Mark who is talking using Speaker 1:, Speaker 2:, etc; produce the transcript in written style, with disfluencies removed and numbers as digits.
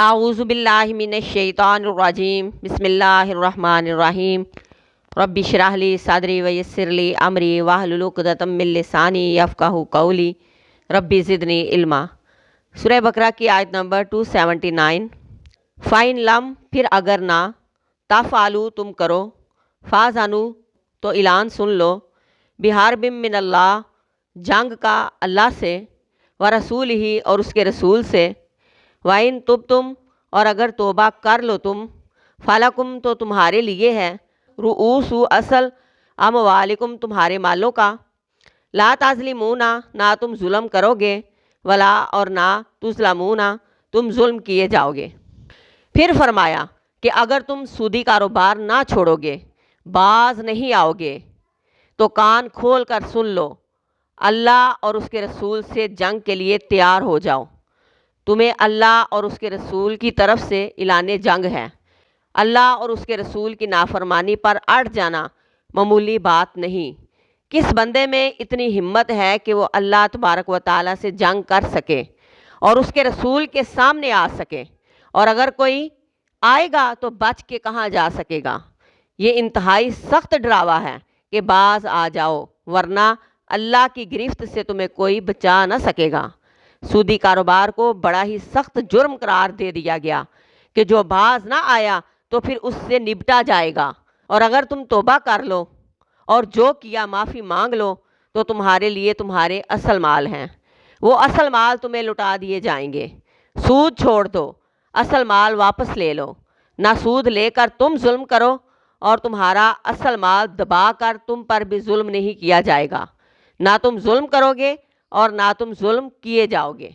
Speaker 1: اعوذ باللہ من الشیطان الرجیم بسم اللہ الرحمن الرحیم رب اشرح لی صدری ویسر لی امری واحلل عقدۃ من لسانی یفقہوا قولی رب زدنی علما۔ سورہ بقرہ کی آیت نمبر 279۔ فَإِن لَم پھر اگر نہ، تفعلوا تم کرو، فَأْذَنُوا تو اعلان سن لو، بِحَرْبٍ مِّنَ اللہ جنگ کا اللہ سے، وَرَسُولِهِ اور اس کے رسول سے، وَإِن تُبْتُمْ اور اگر توبہ کر لو تم، فَلَکُمْ تو تمہارے لیے ہے، رؤوسُ اصل اموالکم تمہارے مالوں کا، لا تظلمون نہ تم ظلم کرو گے، ولا اور نہ تظلمون تم ظلم کیے جاؤ گے۔ پھر فرمایا کہ اگر تم سودی کاروبار نہ چھوڑو گے، باز نہیں آؤ گے، تو کان کھول کر سن لو، اللہ اور اس کے رسول سے جنگ کے لیے تیار ہو جاؤ۔ تمہیں اللہ اور اس کے رسول کی طرف سے اعلان جنگ ہے۔ اللہ اور اس کے رسول کی نافرمانی پر اڑ جانا معمولی بات نہیں۔ کس بندے میں اتنی ہمت ہے کہ وہ اللہ تبارک و تعالیٰ سے جنگ کر سکے اور اس کے رسول کے سامنے آ سکے، اور اگر کوئی آئے گا تو بچ کے کہاں جا سکے گا؟ یہ انتہائی سخت ڈراوا ہے کہ باز آ جاؤ، ورنہ اللہ کی گرفت سے تمہیں کوئی بچا نہ سکے گا۔ سودی کاروبار کو بڑا ہی سخت جرم قرار دے دیا گیا کہ جو باز نہ آیا تو پھر اس سے نبٹا جائے گا، اور اگر تم توبہ کر لو اور جو کیا معافی مانگ لو تو تمہارے لیے تمہارے اصل مال ہیں، وہ اصل مال تمہیں لٹا دیے جائیں گے۔ سود چھوڑ دو، اصل مال واپس لے لو، نہ سود لے کر تم ظلم کرو، اور تمہارا اصل مال دبا کر تم پر بھی ظلم نہیں کیا جائے گا۔ نہ تم ظلم کرو گے اور نہ تم ظلم کیے جاؤ گے۔